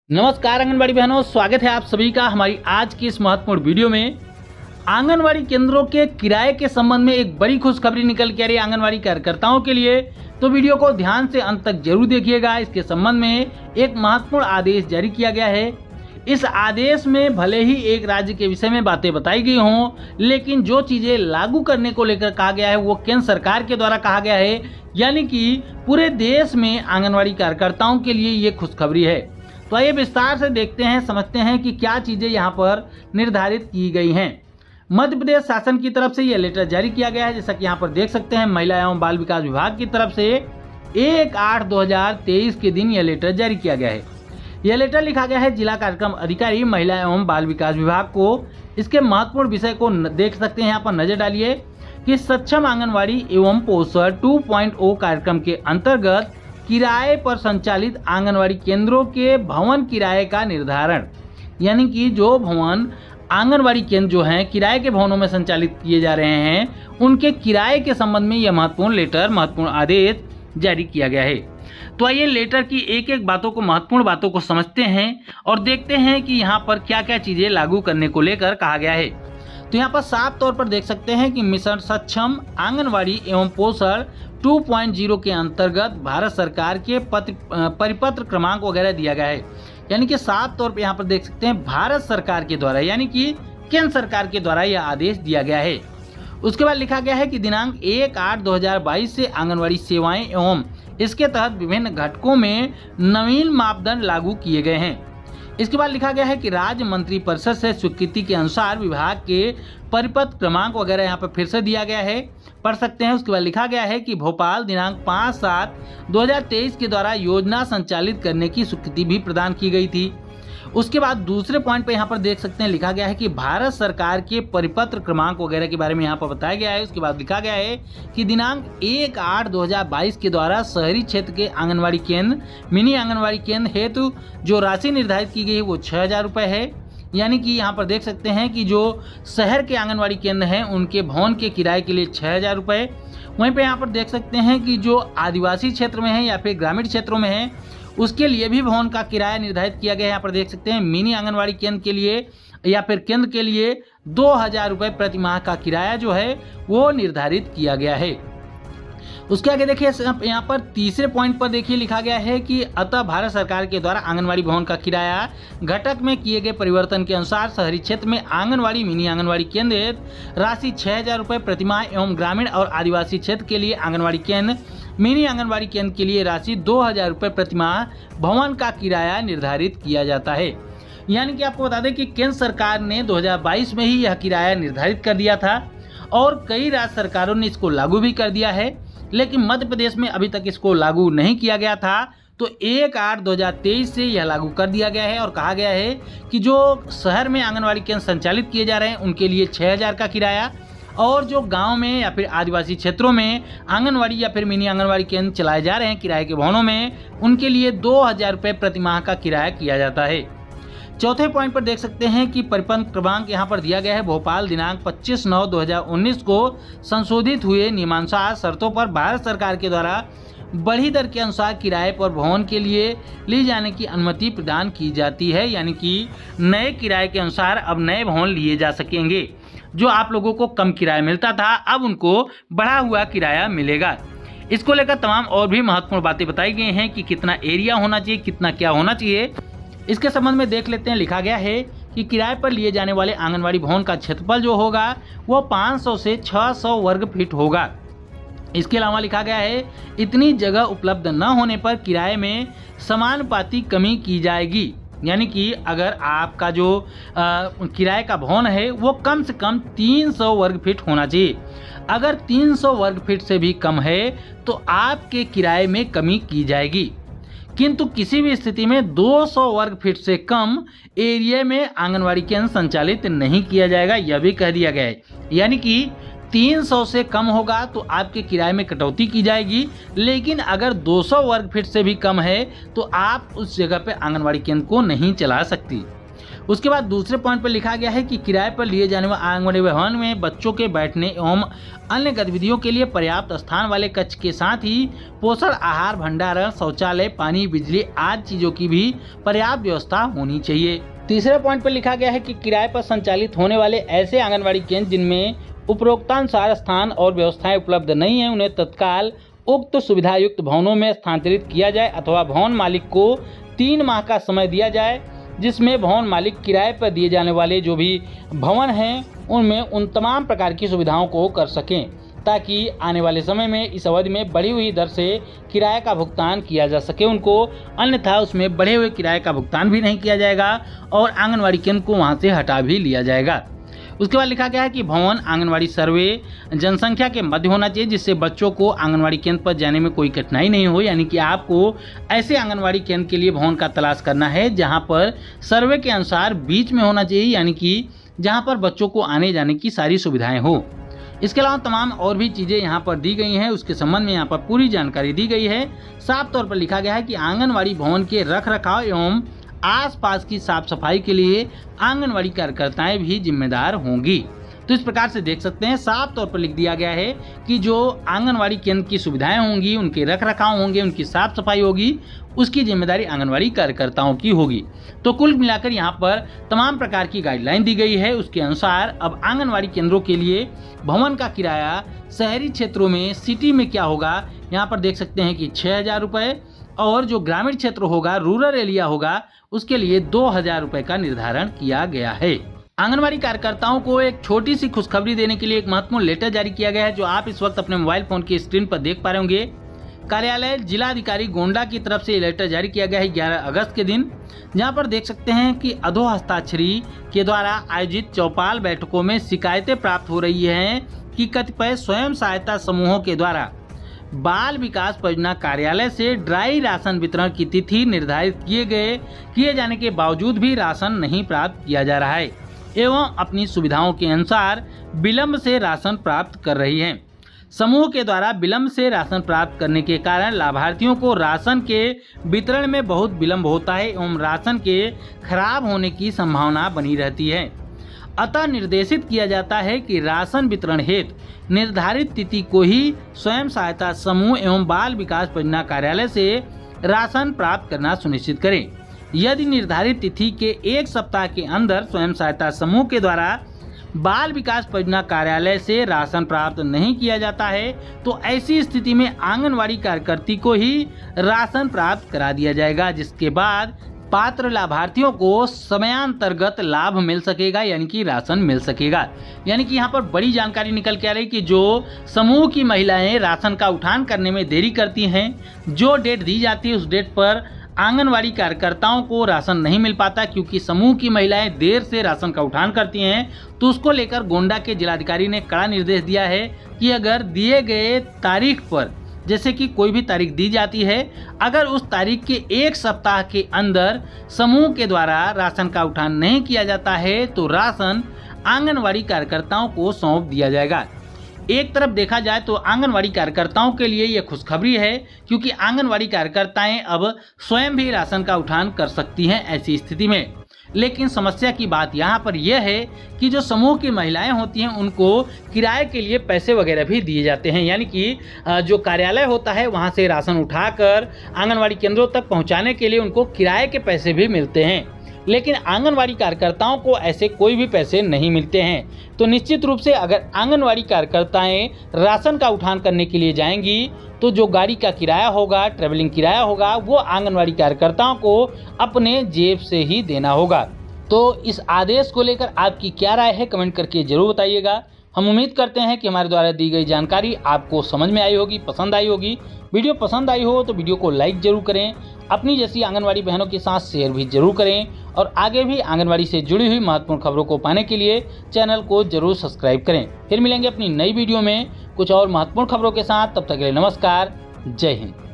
नमस्कार आंगनबाड़ी बहनों, स्वागत है आप सभी का हमारी आज की इस महत्वपूर्ण वीडियो में। आंगनबाड़ी केंद्रों के किराए के संबंध में एक बड़ी खुशखबरी निकल के आ रही है आंगनबाड़ी कार्यकर्ताओं के लिए, तो वीडियो को ध्यान से अंत तक जरूर देखिएगा। इसके संबंध में एक महत्वपूर्ण आदेश जारी किया गया है। इस आदेश में भले ही एक राज्य के विषय में बातें बताई गई हों, लेकिन जो चीज़ें लागू करने को लेकर कहा गया है वो केंद्र सरकार के द्वारा कहा गया है, यानी कि पूरे देश में आंगनबाड़ी कार्यकर्ताओं के लिए ये खुशखबरी है। तो आइए विस्तार से देखते हैं, समझते हैं कि क्या चीज़ें यहाँ पर निर्धारित की गई हैं। मध्य प्रदेश शासन की तरफ से यह लेटर जारी किया गया है, जैसा कि यहाँ पर देख सकते हैं। महिला एवं बाल विकास विभाग की तरफ से 1/8/2023 के दिन यह लेटर जारी किया गया है। यह लेटर लिखा गया है जिला कार्यक्रम अधिकारी महिला एवं बाल विकास विभाग को। इसके महत्वपूर्ण विषय को देख सकते हैं, यहाँ पर नजर डालिए कि सक्षम आंगनबाड़ी एवं पोषण 2.0 कार्यक्रम के अंतर्गत किराए पर संचालित आंगनवाड़ी केंद्रों के भवन किराए का निर्धारण, यानी कि जो भवन आंगनवाड़ी केंद्र जो हैं किराए के भवनों में संचालित किए जा रहे हैं, उनके किराए के संबंध में यह महत्वपूर्ण लेटर, महत्वपूर्ण आदेश जारी किया गया है। तो आइए लेटर की एक एक बातों को, महत्वपूर्ण बातों को समझते हैं और देखते हैं कि यहाँ पर क्या क्या चीज़ें लागू करने को लेकर कहा गया है। तो यहाँ पर साफ तौर पर देख सकते हैं कि मिशन सक्षम आंगनवाड़ी एवं पोषण 2.0 के अंतर्गत भारत सरकार के परिपत्र क्रमांक वगैरह दिया गया है, यानी कि साफ तौर पे यहाँ पर देख सकते हैं भारत सरकार के द्वारा, यानी कि केंद्र सरकार के द्वारा यह आदेश दिया गया है। उसके बाद लिखा गया है कि दिनांक 1/8/2022 से आंगनवाड़ी सेवाएं एवं इसके तहत विभिन्न घटकों में नवीन मापदंड लागू किए गए हैं। इसके बाद लिखा गया है कि राज्य मंत्रिपरिषद से स्वीकृति के अनुसार विभाग के परिपत्र क्रमांक वगैरह यहाँ पर फिर से दिया गया है, पढ़ सकते हैं। उसके बाद लिखा गया है कि भोपाल दिनांक 5/7/2023 के द्वारा योजना संचालित करने की स्वीकृति भी प्रदान की गई थी। उसके बाद दूसरे पॉइंट पे यहाँ पर देख सकते हैं लिखा गया है कि भारत सरकार के परिपत्र क्रमांक वगैरह के बारे में यहाँ पर बताया गया है। उसके बाद लिखा गया है कि दिनांक 1/8/2022 के द्वारा शहरी क्षेत्र के आंगनबाड़ी केंद्र, मिनी आंगनबाड़ी केंद्र हेतु जो राशि निर्धारित की गई है वो 6,000 रुपये है, यानी कि यहाँ पर देख सकते हैं कि जो शहर के आंगनबाड़ी केंद्र हैं उनके भवन के किराए के लिए 6,000 रुपये। वहीं पे यहाँ पर देख सकते हैं कि जो आदिवासी क्षेत्र में है या फिर ग्रामीण क्षेत्रों में है उसके लिए भी भवन का किराया निर्धारित किया गया है। यहाँ पर देख सकते हैं मिनी आंगनबाड़ी केंद्र के लिए या फिर केंद्र के लिए 2,000 रुपये प्रति माह का किराया जो है वो निर्धारित किया गया है। उसके आगे देखिए यहाँ पर तीसरे पॉइंट पर देखिए लिखा गया है कि अतः भारत सरकार के द्वारा आंगनबाड़ी भवन का किराया घटक में किए गए परिवर्तन के अनुसार शहरी क्षेत्र में आंगनबाड़ी, मिनी आंगनबाड़ी केंद्र राशि 6,000 रुपये प्रति माह एवं ग्रामीण और आदिवासी क्षेत्र के लिए आंगनबाड़ी केंद्र, मिनी आंगनबाड़ी केंद्र के लिए राशि 2,000 रुपये प्रति माह भवन का किराया निर्धारित किया जाता है। यानी कि आपको बता दें कि केंद्र सरकार ने 2022 में ही यह किराया निर्धारित कर दिया था और कई राज्य सरकारों ने इसको लागू भी कर दिया है, लेकिन मध्य प्रदेश में अभी तक इसको लागू नहीं किया गया था। तो 1/8/2023 से यह लागू कर दिया गया है और कहा गया है कि जो शहर में आंगनबाड़ी केंद्र संचालित किए जा रहे हैं उनके लिए 6,000 का किराया, और जो गांव में या फिर आदिवासी क्षेत्रों में आंगनबाड़ी या फिर मिनी आंगनबाड़ी केंद्र चलाए जा रहे हैं किराए के भवनों में, उनके लिए 2,000 रुपये प्रति माह का किराया किया जाता है। चौथे पॉइंट पर देख सकते हैं कि परिपत्र क्रमांक यहाँ पर दिया गया है भोपाल दिनांक 25/9/2019 को संशोधित हुए नियमानुसार शर्तों पर भारत सरकार के द्वारा बढ़ी दर के अनुसार किराए पर भवन के लिए ली जाने की अनुमति प्रदान की जाती है, यानी कि नए किराए के अनुसार अब नए भवन लिए जा सकेंगे। जो आप लोगों को कम किराया मिलता था अब उनको बढ़ा हुआ किराया मिलेगा। इसको लेकर तमाम और भी महत्वपूर्ण बातें बताई गई हैं कि कितना एरिया होना चाहिए, कितना क्या होना चाहिए। इसके संबंध में देख लेते हैं। लिखा गया है कि किराए पर लिए जाने वाले आंगनबाड़ी भवन का क्षेत्रफल जो होगा वो 500 से 600 वर्ग फीट होगा। इसके अलावा लिखा गया है इतनी जगह उपलब्ध न होने पर किराए में समानुपाती कमी की जाएगी, यानी कि अगर आपका जो किराए का भवन है वो कम से कम 300 वर्ग फीट होना चाहिए। अगर 300 वर्ग फीट से भी कम है तो आपके किराए में कमी की जाएगी, किंतु किसी भी स्थिति में 200 वर्ग फीट से कम एरिया में आंगनबाड़ी केंद्र संचालित नहीं किया जाएगा, यह भी कह दिया गया है। यानी कि 300 से कम होगा तो आपके किराए में कटौती की जाएगी, लेकिन अगर 200 वर्ग फीट से भी कम है तो आप उस जगह पे आंगनबाड़ी केंद्र को नहीं चला सकती। उसके बाद दूसरे पॉइंट पर लिखा गया है कि किराए पर लिए जाने वाले आंगनबाड़ी भवन में बच्चों के बैठने एवं अन्य गतिविधियों के लिए पर्याप्त स्थान वाले कक्ष के साथ ही पोषण आहार भंडारण, शौचालय, पानी, बिजली आदि चीजों की भी पर्याप्त व्यवस्था होनी चाहिए। तीसरे पॉइंट पर लिखा गया है कि किराए पर संचालित होने वाले ऐसे आंगनबाड़ी केंद्र जिनमें उपरोक्तानुसार स्थान और व्यवस्थाएं उपलब्ध नहीं है, उन्हें तत्काल उक्त सुविधा युक्त भवनों में स्थानांतरित किया जाए अथवा भवन मालिक को 3 माह का समय दिया जाए, जिसमें भवन मालिक किराए पर दिए जाने वाले जो भी भवन हैं उनमें उन तमाम प्रकार की सुविधाओं को कर सकें, ताकि आने वाले समय में इस अवधि में बढ़ी हुई दर से किराए का भुगतान किया जा सके उनको, अन्यथा उसमें बढ़े हुए किराए का भुगतान भी नहीं किया जाएगा और आंगनबाड़ी केंद्र को वहां से हटा भी लिया जाएगा। उसके बाद लिखा गया है कि भवन आंगनबाड़ी सर्वे जनसंख्या के मध्य होना चाहिए, जिससे बच्चों को आंगनबाड़ी केंद्र पर जाने में कोई कठिनाई नहीं हो। यानी कि आपको ऐसे आंगनबाड़ी केंद्र के लिए भवन का तलाश करना है जहां पर सर्वे के अनुसार बीच में होना चाहिए, यानी कि जहां पर बच्चों को आने जाने की सारी सुविधाएं हो। इसके अलावा तमाम और भी चीज़ें यहाँ पर दी गई हैं, उसके संबंध में यहाँ पर पूरी जानकारी दी गई है। साफ तौर पर लिखा गया है कि आंगनबाड़ी भवन के रख रखाव एवं आसपास की साफ सफाई के लिए आंगनबाड़ी कार्यकर्ताएं भी जिम्मेदार होंगी। तो इस प्रकार से देख सकते हैं साफ तौर पर लिख दिया गया है कि जो आंगनबाड़ी केंद्र की सुविधाएं होंगी, उनके रख रखाव होंगे, उनकी साफ सफाई होगी, उसकी जिम्मेदारी आंगनबाड़ी कार्यकर्ताओं की होगी। तो कुल मिलाकर यहाँ पर तमाम प्रकार की गाइडलाइन दी गई है। उसके अनुसार अब आंगनबाड़ी केंद्रों के लिए भवन का किराया शहरी क्षेत्रों में, सिटी में क्या होगा, यहाँ पर देख सकते हैं कि 6,000 रुपये, और जो ग्रामीण क्षेत्र होगा, रूरल एरिया होगा, उसके लिए 2,000 रुपये का निर्धारण किया गया है। आंगनबाड़ी कार्यकर्ताओं को एक छोटी सी खुशखबरी देने के लिए एक महत्वपूर्ण लेटर जारी किया गया है, जो आप इस वक्त अपने मोबाइल फोन की स्क्रीन पर देख पा रहे होंगे। कार्यालय जिलाधिकारी गोंडा की तरफ से लेटर जारी किया गया है 11 अगस्त के दिन, जहां पर देख सकते हैं कि अधो हस्ताक्षरी के द्वारा आयोजित चौपाल बैठकों में शिकायतें प्राप्त हो रही हैं कि कतिपय स्वयं सहायता समूहों के द्वारा बाल विकास परियोजना कार्यालय से ड्राई राशन वितरण की तिथि निर्धारित किए जाने के बावजूद भी राशन नहीं प्राप्त किया जा रहा है एवं अपनी सुविधाओं के अनुसार विलंब से राशन प्राप्त कर रही हैं। समूह के द्वारा विलंब से राशन प्राप्त करने के कारण लाभार्थियों को राशन के वितरण में बहुत विलंब होता है एवं राशन के खराब होने की संभावना बनी रहती है। अतः निर्देशित किया जाता है कि राशन वितरण हेतु निर्धारित तिथि को ही स्वयं सहायता समूह एवं बाल विकास परियोजना कार्यालय से राशन प्राप्त करना सुनिश्चित करें। यदि निर्धारित तिथि के 1 सप्ताह के अंदर स्वयं सहायता समूह के द्वारा बाल विकास परियोजना कार्यालय से राशन प्राप्त नहीं किया जाता है, तो ऐसी स्थिति में आंगनबाड़ी कार्यकर्ती को ही राशन प्राप्त करा दिया जाएगा, जिसके बाद पात्र लाभार्थियों को समयांतर्गत लाभ मिल सकेगा, यानी कि राशन मिल सकेगा। यानी कि यहाँ पर बड़ी जानकारी निकल के आ रही कि जो समूह की महिलाएं राशन का उठान करने में देरी करती हैं, जो डेट दी जाती है उस डेट पर आंगनबाड़ी कार्यकर्ताओं को राशन नहीं मिल पाता, क्योंकि समूह की महिलाएं देर से राशन का उठान करती हैं। तो उसको लेकर गोंडा के जिलाधिकारी ने कड़ा निर्देश दिया है कि अगर दिए गए तारीख पर, जैसे कि कोई भी तारीख दी जाती है, अगर उस तारीख के 1 सप्ताह के अंदर समूह के द्वारा राशन का उठान नहीं किया जाता है, तो राशन आंगनबाड़ी कार्यकर्ताओं को सौंप दिया जाएगा। एक तरफ देखा जाए तो आंगनबाड़ी कार्यकर्ताओं के लिए यह खुशखबरी है, क्योंकि आंगनबाड़ी कार्यकर्ताएं अब स्वयं भी राशन का उठान कर सकती हैं ऐसी स्थिति में। लेकिन समस्या की बात यहाँ पर यह है कि जो समूह की महिलाएं होती हैं उनको किराए के लिए पैसे वगैरह भी दिए जाते हैं, यानी कि जो कार्यालय होता है वहाँ से राशन उठाकर आंगनबाड़ी केंद्रों तक पहुँचाने के लिए उनको किराए के पैसे भी मिलते हैं। लेकिन आंगनबाड़ी कार्यकर्ताओं को ऐसे कोई भी पैसे नहीं मिलते हैं। तो निश्चित रूप से अगर आंगनबाड़ी कार्यकर्ताएं राशन का उठान करने के लिए जाएंगी, तो जो गाड़ी का किराया होगा, ट्रैवलिंग किराया होगा, वो आंगनबाड़ी कार्यकर्ताओं को अपने जेब से ही देना होगा। तो इस आदेश को लेकर आपकी क्या राय है, कमेंट करके जरूर बताइएगा। हम उम्मीद करते हैं कि हमारे द्वारा दी गई जानकारी आपको समझ में आई होगी, पसंद आई होगी। वीडियो पसंद आई हो तो वीडियो को लाइक जरूर करें, अपनी जैसी आंगनबाड़ी बहनों के साथ शेयर भी जरूर करें और आगे भी आंगनबाड़ी से जुड़ी हुई महत्वपूर्ण खबरों को पाने के लिए चैनल को जरूर सब्सक्राइब करें। फिर मिलेंगे अपनी नई वीडियो में कुछ और महत्वपूर्ण खबरों के साथ। तब तक के लिए नमस्कार, जय हिंद।